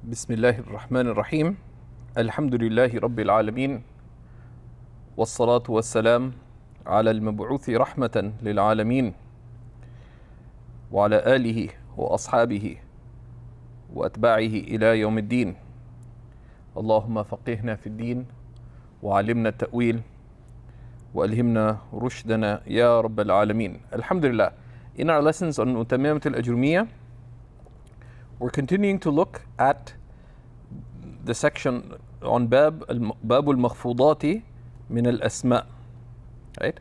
بسم الله الرحمن الرحيم الحمد لله رب العالمين والصلاة والسلام على المبعوث رحمة للعالمين وعلى آله وأصحابه وأتباعه إلى يوم الدين. اللهم فقهنا في الدين وعلمنا التأويل وألهمنا رشدنا يا رب العالمين. Alhamdulillah. In our lessons on Mutammima al-Ajrumiyya, we're continuing to look at the section on Bab al-Makhfudati min al-Asma, right?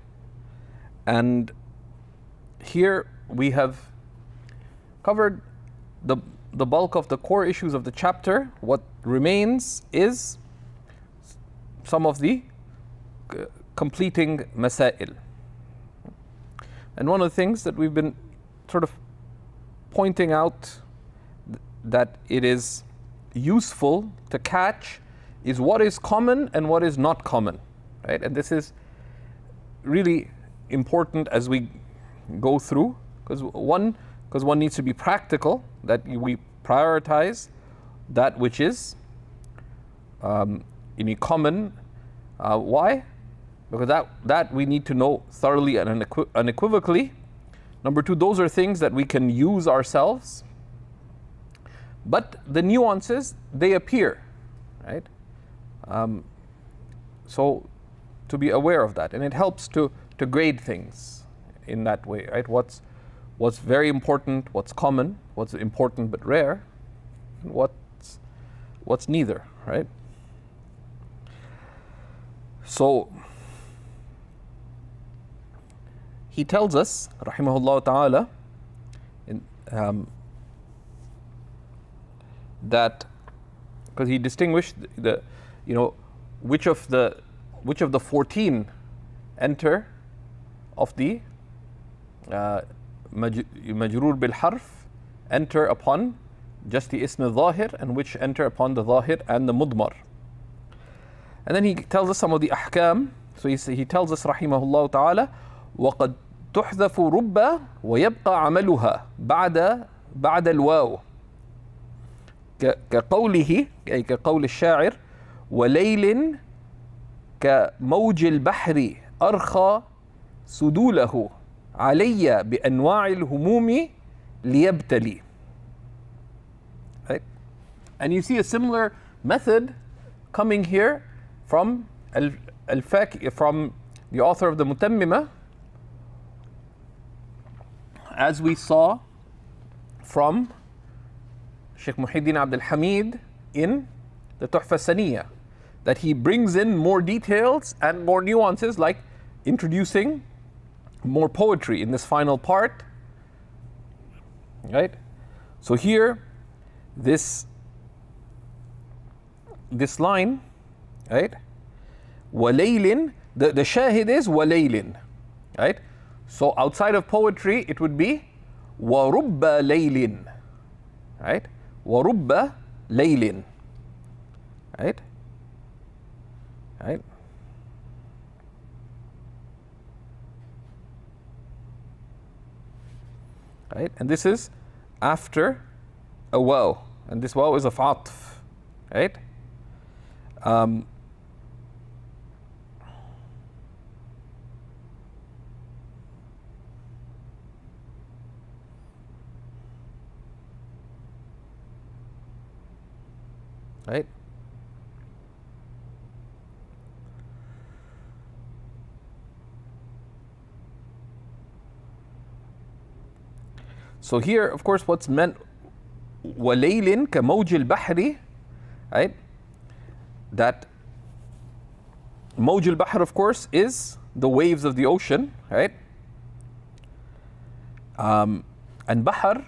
And here we have covered the bulk of the core issues of the chapter. What remains is some of the completing masail. And one of the things that we've been sort of pointing out that it is useful to catch is what is common and what is not common, right? And this is really important as we go through, because one needs to be practical, that we prioritize that which is common. Why? Because that we need to know thoroughly and unequivocally. Number two, those are things that we can use ourselves, but the nuances, they appear, right? So to be aware of that, and it helps to grade things in that way, right? What's very important, what's common, what's important but rare, and what's neither, right? So he tells us, rahimahullah ta'ala, that because he distinguished which of the 14 enter of the majroor bil harf enter upon just the ism al-zahir, and which enter upon the zahir and the mudmar. And then he tells us some of the ahkam. So he tells us rahimahullah ta'ala, وَقَدْ تُحْذَفُ رُبَّ وَيَبْقَى عَمَلُهَا بعد الواو كقوله أي كقول الشاعر وليل كموج البحر أرخى سدوله علي بأنواع الهموم ليبتلي. Right? And you see a similar method coming here from from the author of the Mutammima, as we saw from Shaykh Muhyiddin Abdul Hamid in the Tuhfa Saniyya, that he brings in more details and more nuances, like introducing more poetry in this final part, right? So here, this line, right? Walaylin, the shahid is walaylin, right? So outside of poetry, it would be warubba laylin, right? Warubba laylin, right? Right? Right? And this is after a waw, and this waw is of atf, right? Right? So here, of course, what's meant وَلَيْلٍ كَمَوْجِ الْبَحْرِ, right? That Mawj al-Bahr, of course, is the waves of the ocean, right? And Bahr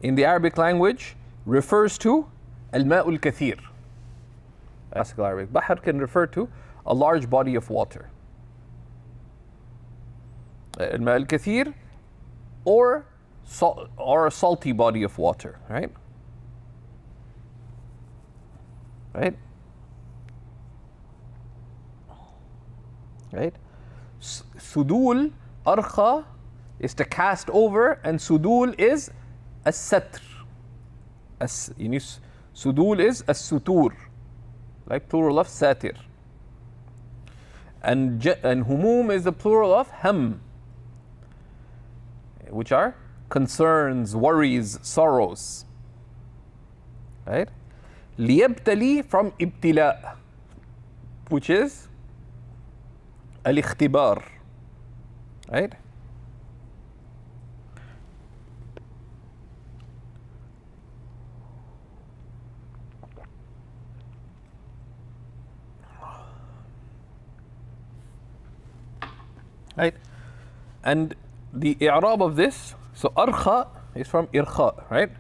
in the Arabic language refers to al-Ma'ul Kathir. Classical Arabic. Bahr can refer to a large body of water. Al-Ma'ul Kathir, or a salty body of water, right? Right? Right? Sudul, arkha is to cast over, and sudul is as-satr. Sudul is as-sutur, like plural of satir. And humum is the plural of ham, which are concerns, worries, sorrows. Right? Liyabtali from ibtila, which is al-ikhtibar. Right? Right? And the i'rab of this, so arkha is from irkha, right?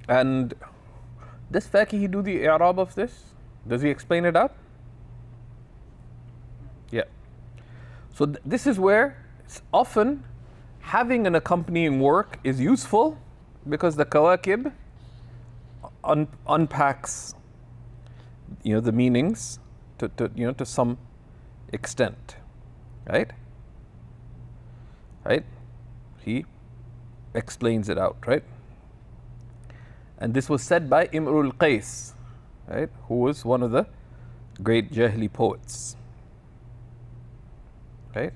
And does Fakihi do the i'rab of this? Does he explain it out? Yeah. So this is where often having an accompanying work is useful, because the kawakib unpacks, the meanings to some extent, right? Right? He explains it out, right? And this was said by Imrul Qais, right? Who was one of the great Jahili poets, right?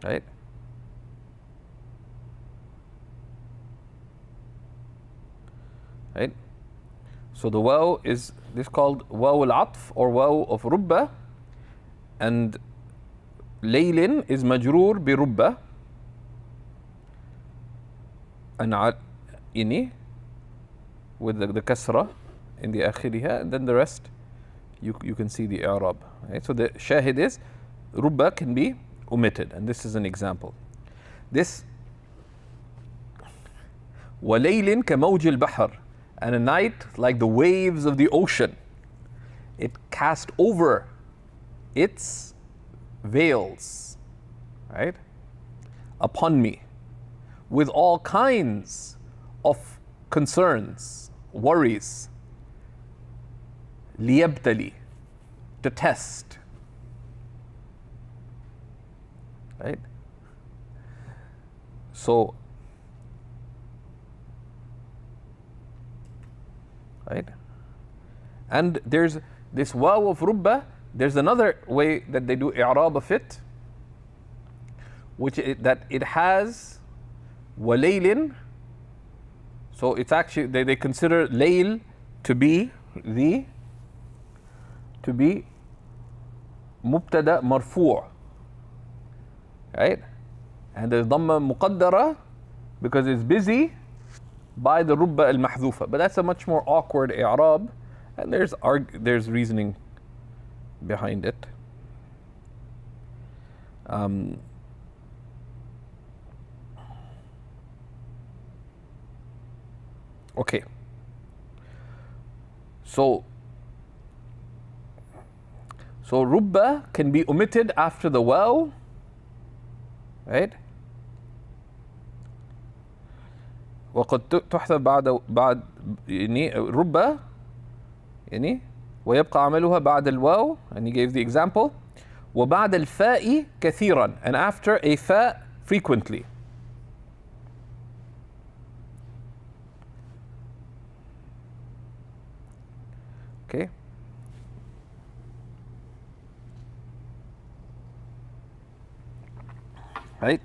Right? Right? So the waw is this called waw al-atf or waw of rubba, and laylin is majroor bi rubba, and with the kasra in the akhiriha, and then the rest you can see the i'rab. Right? So the shahid is rubba can be omitted, and this is an example. This walaylin ka mawj al-bahr, and a night like the waves of the ocean. It cast over its veils, right, upon me, with all kinds of concerns, worries. Liyabtali, to test, right? So, right? And there's this waw of rubba. There's another way that they do i'rab of it, which that it has walaylin. So it's actually they consider layl to be mubtada marfu', right? And there's dhamma muqaddara because it's busy by the rubba al-mahdhufa. But that's a much more awkward i'rab, and there's reasoning behind it. Okay. So rubba can be omitted after the waw, right? وقد تحذف بعد ربا ويبقى عملها بعد الواو, and he gave the example, وبعد الفاء كثيرا, and after a fa frequently. Okay. Right?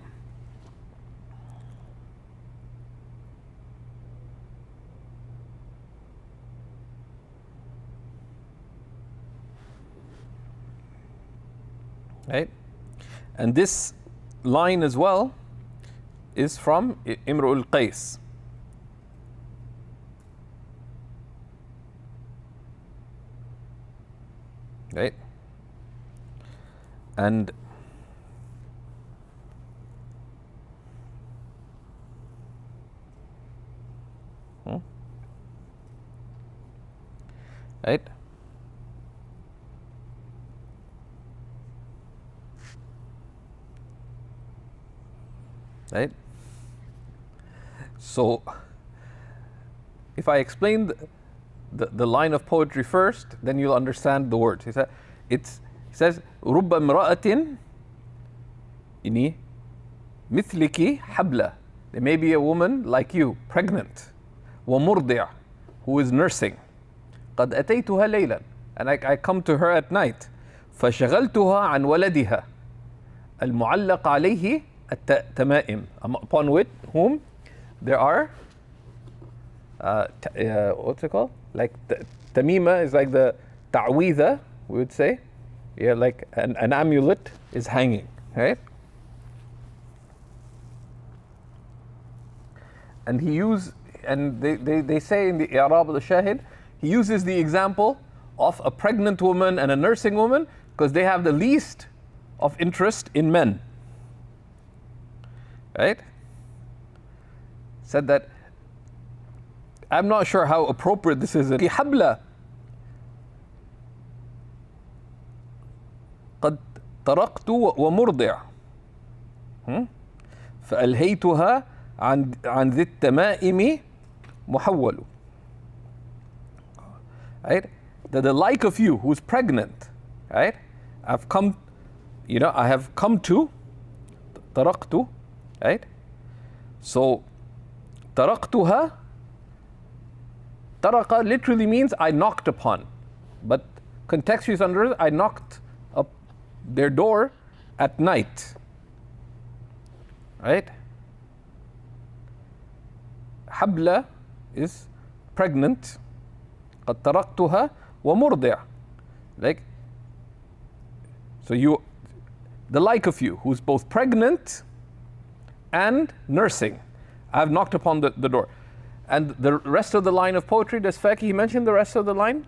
Right? And this line as well is from Imrul Qais. Right? And right? Right? So if I explain the line of poetry first, then you'll understand the words. He said, says رب امرأة يعني مثلك حبلة. There may be a woman like you, pregnant. ومرضع, who is nursing. قد أتيتها ليلا, and I come to her at night. فشغلتها عن ولدها المعلق عليه التمائم, upon whom there are what's it called? Like tamima is like the ta'weedha, we would say. Yeah, like an amulet is hanging, right? And they say in the i'rab al-shahid, he uses the example of a pregnant woman and a nursing woman because they have the least of interest in men, right? Said that, I'm not sure how appropriate this is. في حبلة قد طرقت ومرضع فألهيتها عن ذي التمائم محول. Right? That the like of you who's pregnant, right? I have come to طرقت, right? So طرقتها, Taraqa literally means I knocked upon, but contextually under I knocked up their door at night, right? Habla is pregnant. قد تركتها ومرضع, like, so you, the like of you who's both pregnant and nursing, I've knocked upon the door. And the rest of the line of poetry, does Faki mention the rest of the line?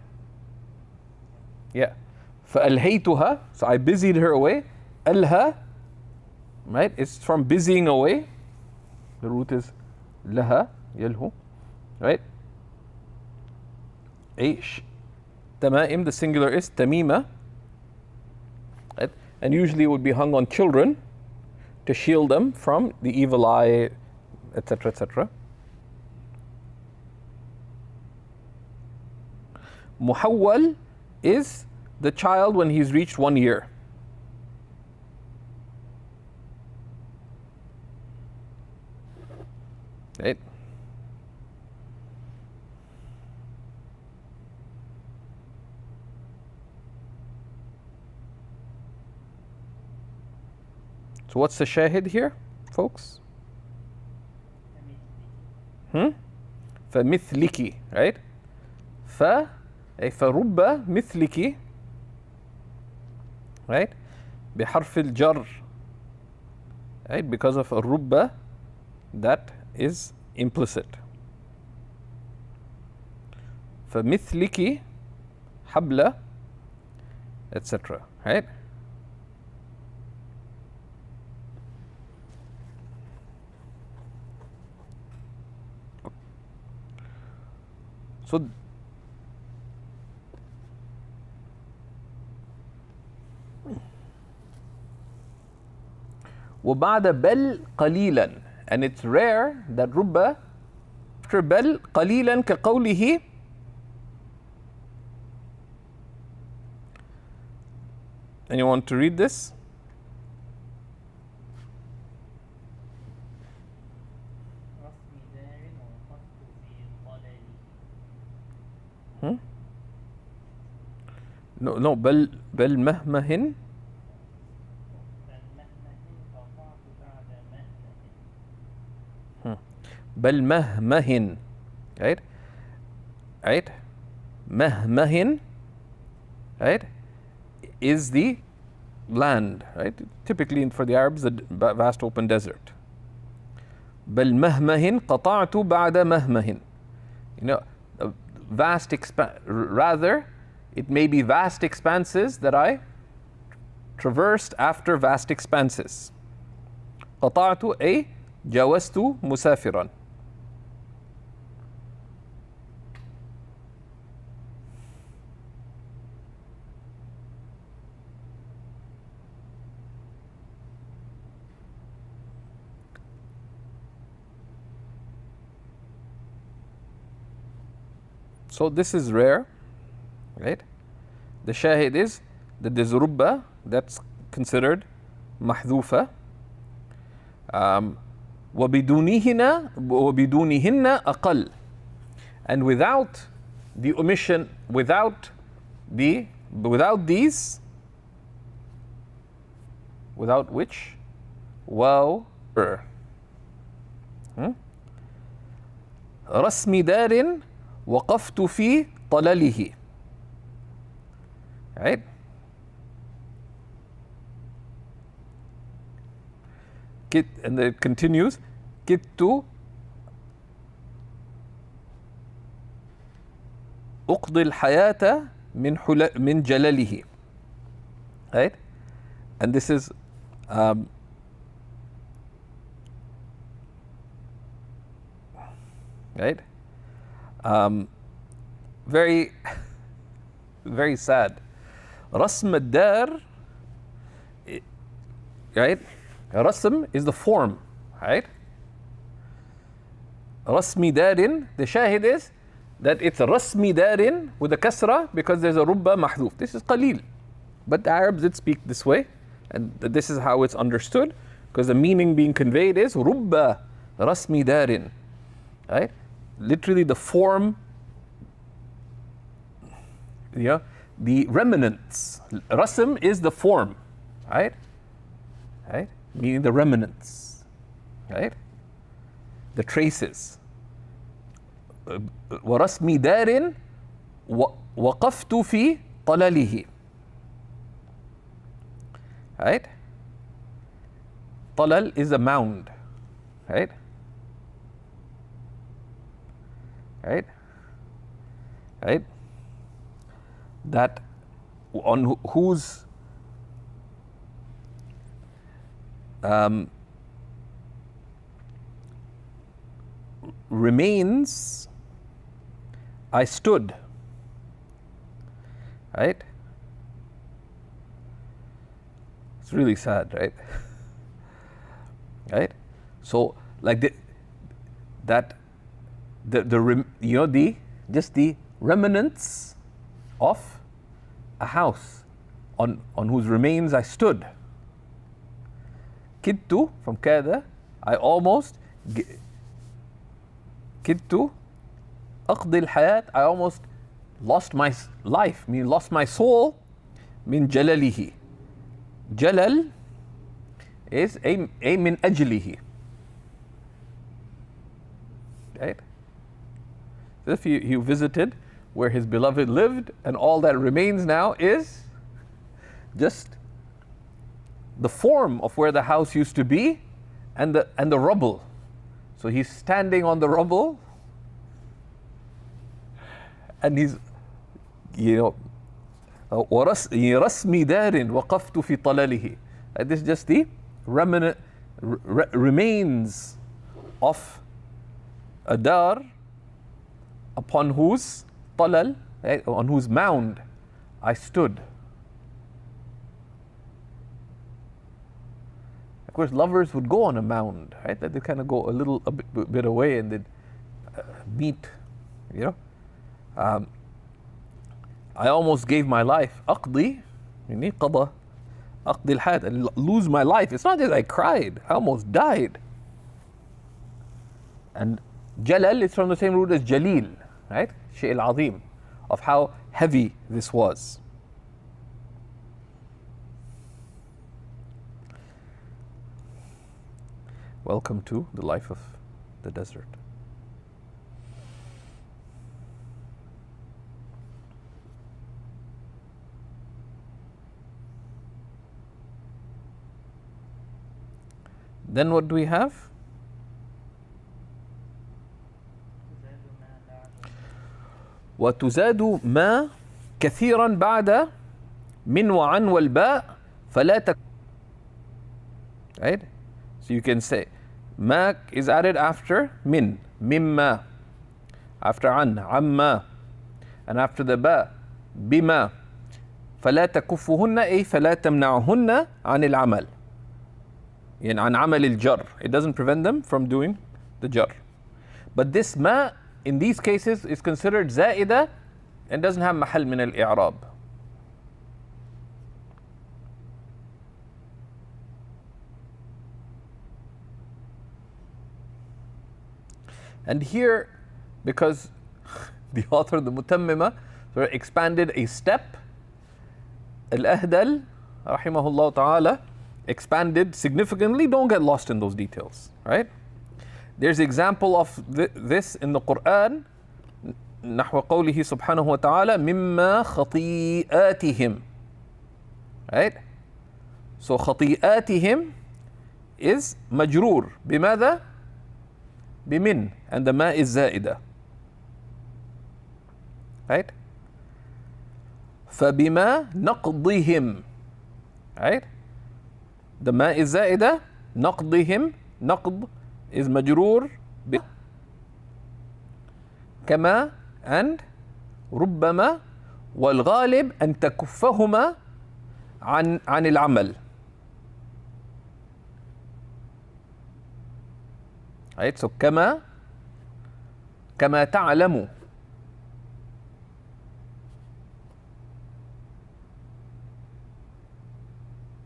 Yeah. فَأَلْهَيْتُهَا, so I busied her away. Alha, right? It's from busying away. The root is laha, yalhu, right? Tamaim, the singular is tamima, right? And usually it would be hung on children to shield them from the evil eye, etc., etc. Muhawwal is the child when he's reached 1 year. Right? So what's the shahid here, folks? فمثلك, right? فرب مثلك, right? بحرف الجر, right? Because of a rubba that is implicit. فمثلك حبلة, etc. Right? So وبعد بل قليلا, and it's rare that رب after بل قليلا كقوله anyone want to read this? No, بل مهمهن, بل مهمهن, right? Right? مهمهن, right, is the land, right? Typically for the Arabs, the vast open desert. بل مهمهن قطعت بعد مهمهن. You know, vast rather, it may be vast expanses that I traversed after vast expanses. قطعت أي جاوزت مسافرا. So this is rare, right? The shahid is that there's rubba, that's considered محذوفة. وبدونهن أقل. And without the omission, without these, without which? واو. رسم دار وقفت في طلله. Right? And it continues, كدت أقضي الحياة من جلله. Right? And this is right? Very, very sad. رسم الدار, right? Rasm is the form, right? Rasmi darin, the shahid is that it's rasmi darin with a kasra because there's a rubba mahdoof. This is qalil. But the Arabs did speak this way, and this is how it's understood, because the meaning being conveyed is rubba rasmi darin, right? Literally the form, yeah, the remnants. Rasm is the form, right? Right? Meaning the remnants, right? The traces. ورسم دار وقفت في طلله. Right? طلل is a mound, right? Right? Right? That on whose remains I stood, right? It's really sad, right? Right? So like the just the remnants of a house on whose remains I stood. Kidtu, from kada, I almost, kidtu, aqdi al-hayat, I almost lost my life, meaning lost my soul, min jalalihi. Jalal is a min ajlihi. Right? So if he visited where his beloved lived, and all that remains now is just the form of where the house used to be, and the rubble. So he's standing on the rubble, and he's, رسم دار وقفت في طلله. This is just the remains of a dar upon whose talal, right, on whose mound I stood. Of course, lovers would go on a mound, right? That they kind of go a bit away and they'd meet, I almost gave my life. أقضي, يعني قضى أقضي الحياة, and lose my life. It's not that I cried. I almost died. And Jalal is from the same root as Jalil, right? Shay al-Azim, of how heavy this was. Welcome to the life of the desert. Then what do we have? وتزاد ما كثيرا بعد من وعن والباء فلا right? So you can say ما is added after min, mimma, after an, amma, and after the ba, bima. فلا تكفهن أي فلا تمنعهن عن العمل. يعني عن عمل الجر. It doesn't prevent them from doing the jar. But this ma in these cases is considered زائدة and doesn't have محل من الإعراب. And here, because the author of the Mutammima sort of expanded a step, al-Ahdal, rahimahullah ta'ala, expanded significantly. Don't get lost in those details, right? There's example of this in the Quran, نحو قوله سبحانه وتعالى مما خطيئاتهم, right? So خطيئاتهم is مجرور بماذا؟ بمن, and the ma is زائدة, right? فبما نقضهم, right? The ma is زائدة, نقضهم, نقض is مجرور كما and ربما, والغالب أن تكفهما عن العمل, right? So كما تعلم,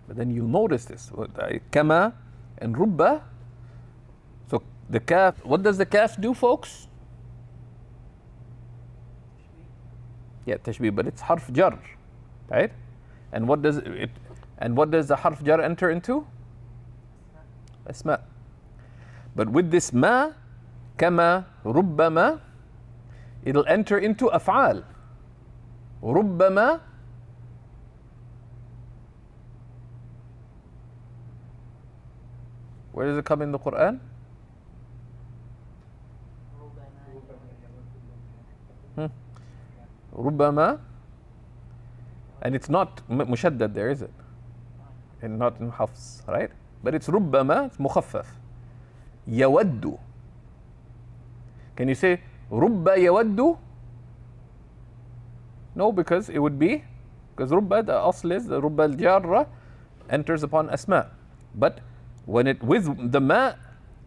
but then you notice this كما and رب. So the kaf, what does the kaf do, folks? Yeah, tashbih, but it's harf jar, right? And what does the harf jar enter into? Asma. But with this ma, kama, rubbama, it'll enter into af'al. Rubbama, where does it come in the Quran? Rubbama, and it's not mushaddad there, is it? And not in hafs, right? But it's rubbama, it's mukhaffaf. Yawaddu. Can you say rubba yawaddu? No, because it would be, because rubba, the asl is, the rubba al-jarra enters upon asma. But when it with the ma,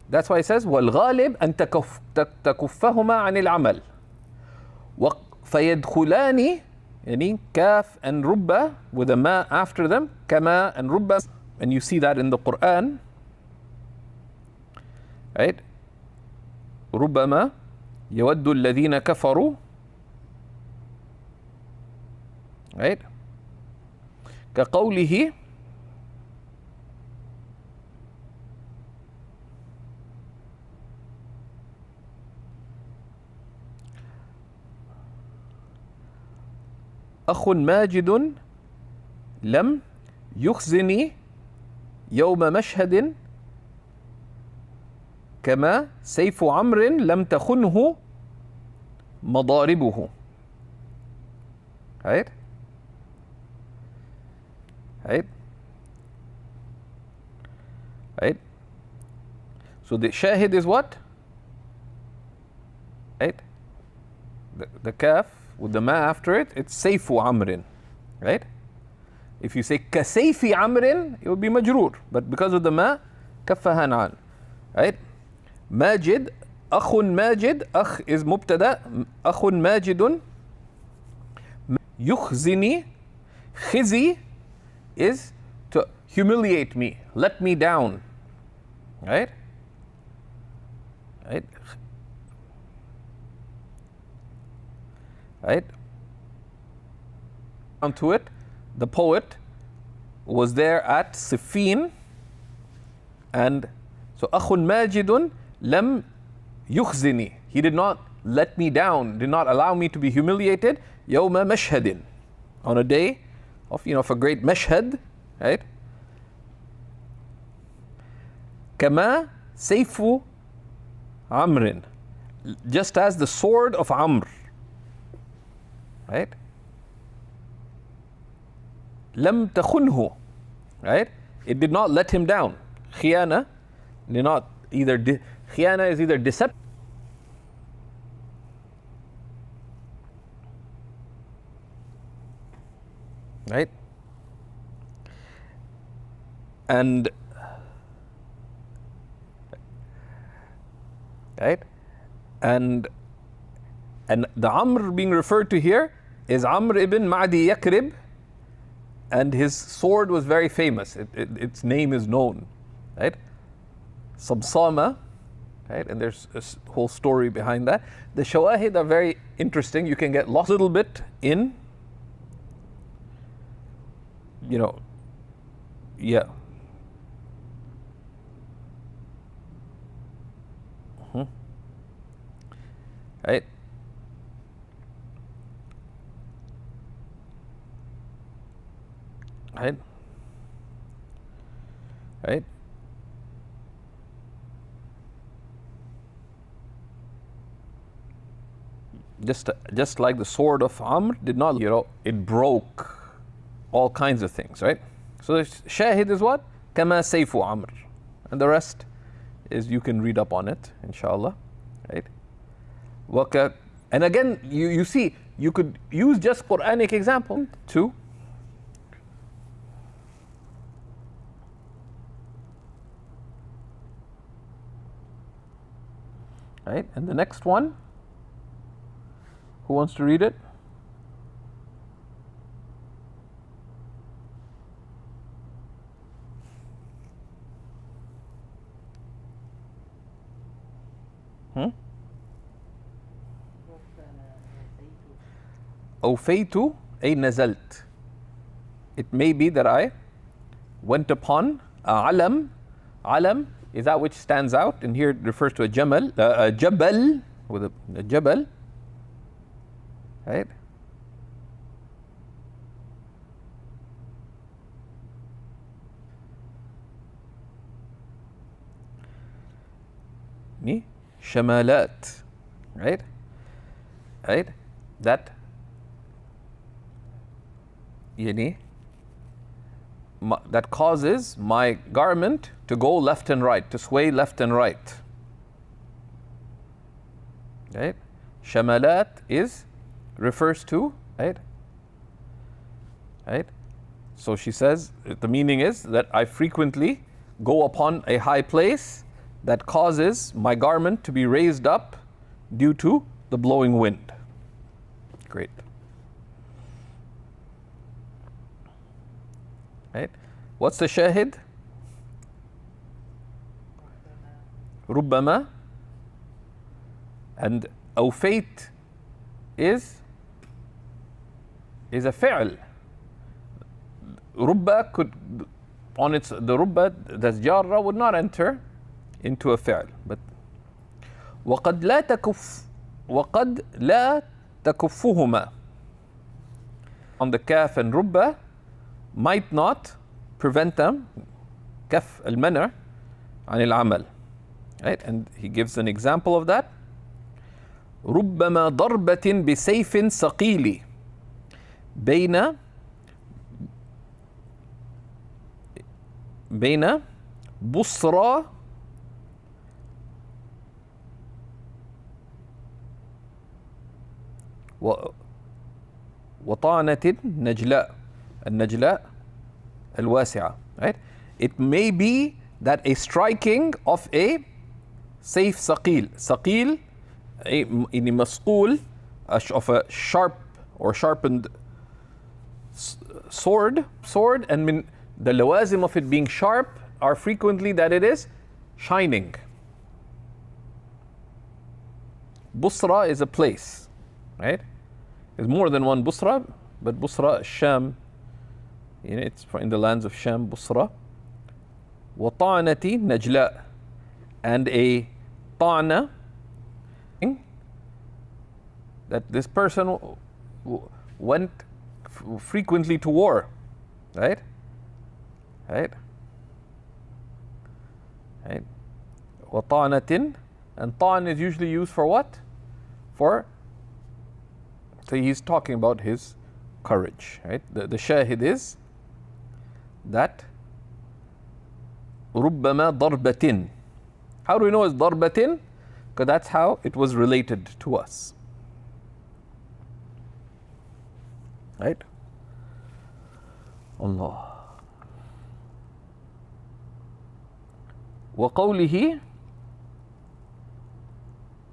that's why it says وَالْغَالِبْ أَن تَكُفَّهُمَا عَنِ الْعَمَلِ. فَيَدْخُلَانِ, yani kaf and rubba with a ma after them, kama and rubba, and you see that in the Quran, right? رُبَّمَا يَوَدُّ الَّذِينَ كَفَرُوا, right? كَقَوْلِهِ أخ ماجد لم يخزني يوم مشهد كما سيف عمرو لم تخنه مضاربه, right? Right? Right? So the shahid is what? Right? The kaf with the ma after it, it's sayfu amrin, right? If you say kasayfi amrin, it would be majroor, but because of the ma, kaffahan an, right? Majid, akhun majid, akh is mubtada, akhun majidun, yukhzini, khizi is to humiliate me, let me down, right? Right? Right? Onto it, the poet was there at Siffin, and so Akhun Majidun lam yukhzini, he did not let me down, did not allow me to be humiliated, yawma mashhadin, on a day of, of a great mashhad, right? Kama sayfu amrin, just as the sword of Amr, right? Lam takhunhu, right? It did not let him down. Khiyana did not either. Khiyana is either deception, right? And right, and the Amr being referred to here is Amr ibn Ma'di Yakrib, and his sword was very famous. Its name is known, right? Sabsama, right? And there's a whole story behind that. The shawahid are very interesting. You can get lost a little bit in, yeah. Right? Right? Right? Just like the sword of Amr did not, it broke all kinds of things, right? So the shahid is what? Kama sayfu Amr. And the rest is you can read up on it, inshallah. Right? And again, you see, you could use just Quranic example too. Right? And the next one, who wants to read it? أوفيت أي نزلت. It may be that I went upon alam. Alam is that which stands out, and here it refers to a jamal, a jabal, with a jabal, right? Shamalat, right? Right? That that causes my garment to go left and right, to sway left and right. Right? Shamalat refers to, right? Right? So she says, the meaning is that I frequently go upon a high place that causes my garment to be raised up due to the blowing wind. Great. Right? What's the shahid? Rubbama. And awfayt is a fi'l. Rubba could, on its, the rubba, that's jarra, would not enter into a fi'l. But وقد لا تكفهما on the kaf and rubba might not prevent them, kaf al-mana' عن العمل. Right? And he gives an example of that. ربما ضربة بسيف ثقيل بين بصرى وطعنة نجلاء. النجلاء الواسعة. Right? It may be that a striking of a sayf ثقيل. ثقيل in مسقول of a sharp or sharpened sword, and the lawazim of it being sharp are frequently that it is shining. Busra is a place, right? There's more than one Busra, but Busra, Sham, it's in the lands of Sham, Busra. وَطَعْنَةِ نَجْلَاء, and a ta'na, that this person went frequently to war, right? Right? Right? وَطَعْنَةٍ, and ta'n is usually used for what? So he's talking about his courage, right? The shahid is that رُبَّمَا ضَرْبَةٍ. How do we know it's ضَرْبَةٍ? Because that's how it was related to us. Right? Allah. وقوله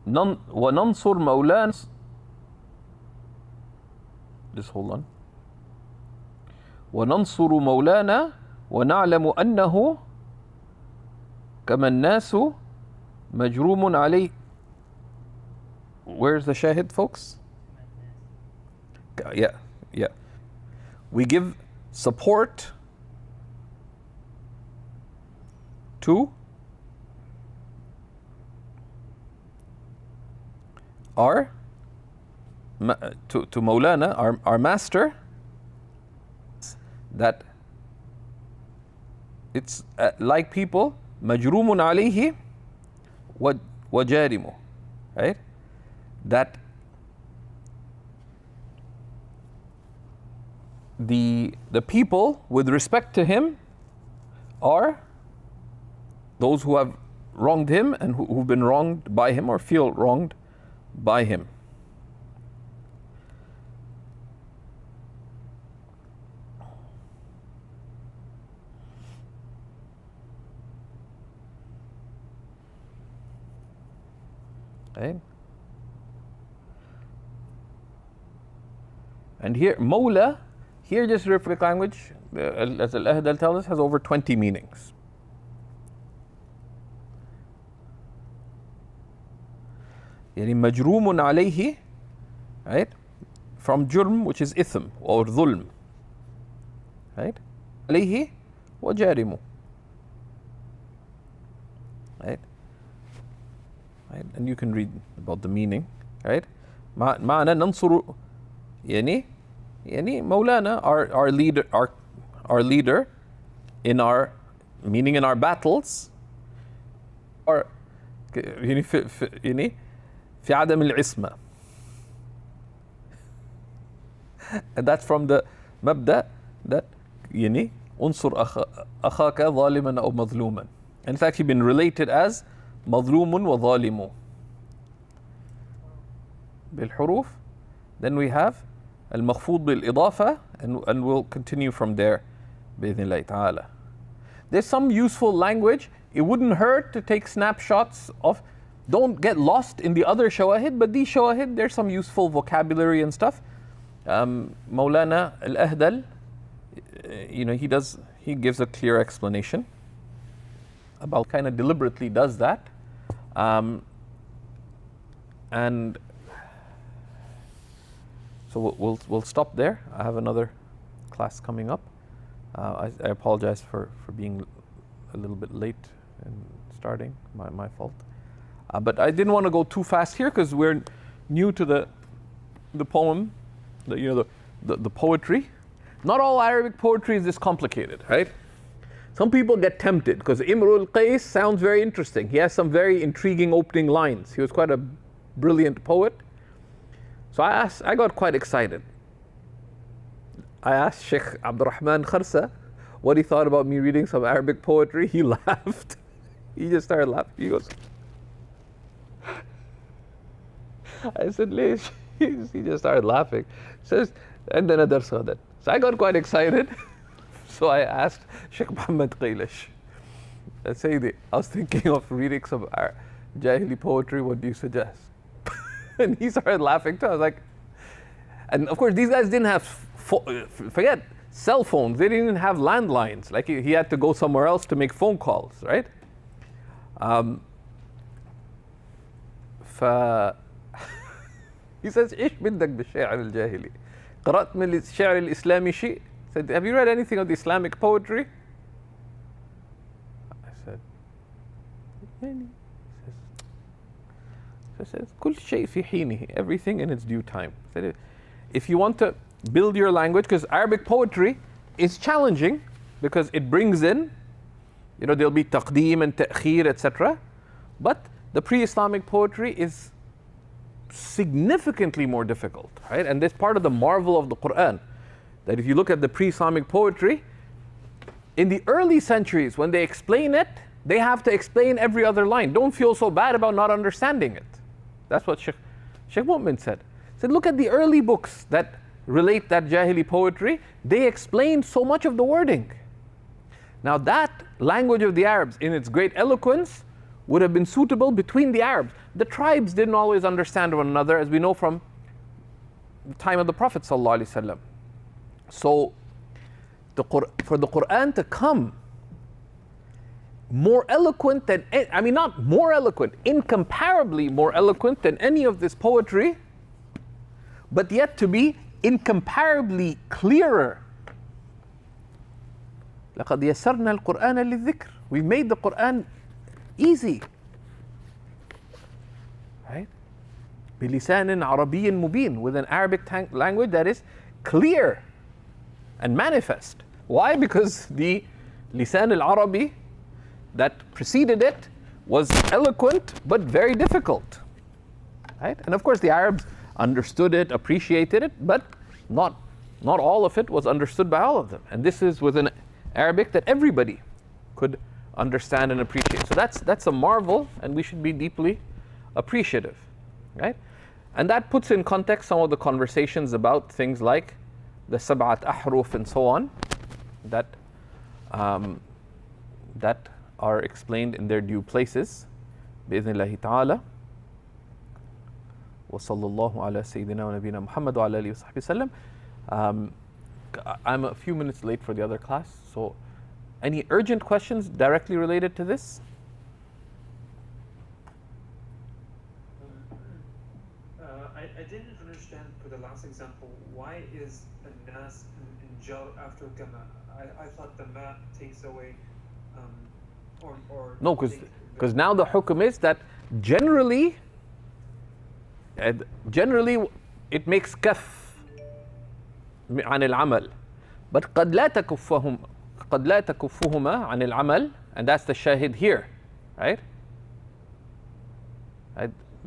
وننصر مولانا. Just hold on. وننصر مولانا ونعلم أنه كما الناس مجروم عليه. Where's the shahid, folks? Yeah, yeah. We give support to our to Maulana, our master, that it's like people majrumun alayhi wa jarimu, right? That the people with respect to him are those who have wronged him and who've been wronged by him or feel wronged by him. Right? And here, Mawla, here just Arabic language, as al-Ahdal tells us, has over 20 meanings. يعني مجروم عليه, right? From jurm, which is ithm or dhulm, right? عليه وجارم, right? Right? And you can read about the meaning, right? معنى ننصر, يعني Maulana, our leader in our, meaning in our battles, or يعني في عدم العصمة. And that's from the مبدأ that يعني انصر أخاك ظالما أو مظلوما. And it's actually been related as مظلوم وظالم بالحروف. Then we have المخفوض بالإضافة, and we'll continue from there بإذن الله تعالى. There's some useful language. It wouldn't hurt to take snapshots of, don't get lost in the other shawahid, but these shawahid, there's some useful vocabulary and stuff. Maulana al-Ahdal, he gives a clear explanation about, kind of deliberately does that. And so we'll stop there. I have another class coming up. I apologize for being a little bit late in starting, my fault. But I didn't want to go too fast here because we're new to the poem, the poetry. Not all Arabic poetry is this complicated, right? Some people get tempted because Imrul Qais sounds very interesting. He has some very intriguing opening lines. He was quite a brilliant poet. So I got quite excited. I asked Shaykh Abdurrahman Kharsa what he thought about me reading some Arabic poetry. He laughed. He just started laughing. He goes, I said, Leish. He just started laughing. Says, and then adar sadat. So I got quite excited. So I asked Shaykh Muhammad Qaylish, Sayyidi, I was thinking of reading some Jahili poetry. What do you suggest? And he started laughing too. I was like, and of course these guys didn't have, forget cell phones. They didn't even have landlines. Like he had to go somewhere else to make phone calls, right? He says, إيش بدك بالشعر الجاهلي؟ قرأت من الشعر الإسلامي شيء? Said, have you read anything of the Islamic poetry? I said, يعني. He says, كل شيء في حينه, everything in its due time. Said, if you want to build your language, because Arabic poetry is challenging, because it brings in, there'll be taqdeem and ta'khir, etc. But the pre-Islamic poetry is significantly more difficult, right? And that's part of the marvel of the Quran, that if you look at the pre-Islamic poetry, in the early centuries, when they explain it, they have to explain every other line. Don't feel so bad about not understanding it. That's what Shaykh Mu'min said. He said, look at the early books that relate that Jahili poetry. They explain so much of the wording. Now that language of the Arabs, in its great eloquence, would have been suitable between the Arabs. The tribes didn't always understand one another, as we know from the time of the Prophet ﷺ. So for the Quran to come more eloquent than, I mean, not more eloquent, incomparably more eloquent than any of this poetry, but yet to be incomparably clearer. لَقَدْ يَسَّرْنَا الْقُرْآنَ لِلذِّكْرِ. We've made the Qur'an easy. Right? بِلِسَانٍ عَرَبِيٍّ مُبِينٍ. With an Arabic language that is clear and manifest. Why? Because the lisan al-Arabi that preceded it was eloquent but very difficult. Right? And of course the Arabs understood it, appreciated it, but not all of it was understood by all of them. And this is with an Arabic that everybody could understand and appreciate. So that's a marvel, and we should be deeply appreciative. Right? And that puts in context some of the conversations about things like the sab'at ahruf and so on, that are explained in their due places. Bi-idhnillahi ta'ala. Wa sallallahu ala sayyidina wa nabina Muhammad wa ala alihi wa sahbihi sallam. I'm a few minutes late for the other class, so any urgent questions directly related to this? I didn't understand for the last example, why is a nas in jar after kama? I thought the ma takes away, or no, because now the hukum is that generally it makes kaf عن العمل, but قد لا تكفهما عن العمل, and that's the shahid here, right?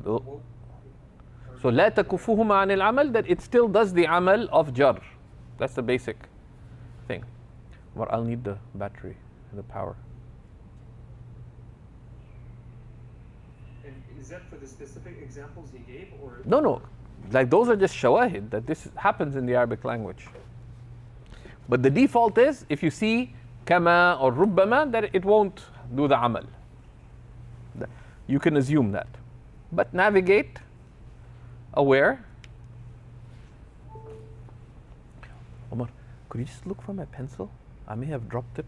So لا تكفهما عن العمل, that it still does the amal of jar. That's the basic thing. But I'll need the battery and the power. And is that for the specific examples he gave, or? No. Like those are just shawahid, that this happens in the Arabic language. But the default is, if you see kama or rubbama, that it won't do the amal. You can assume that. But navigate aware. Omar, could you just look for my pencil? I may have dropped it.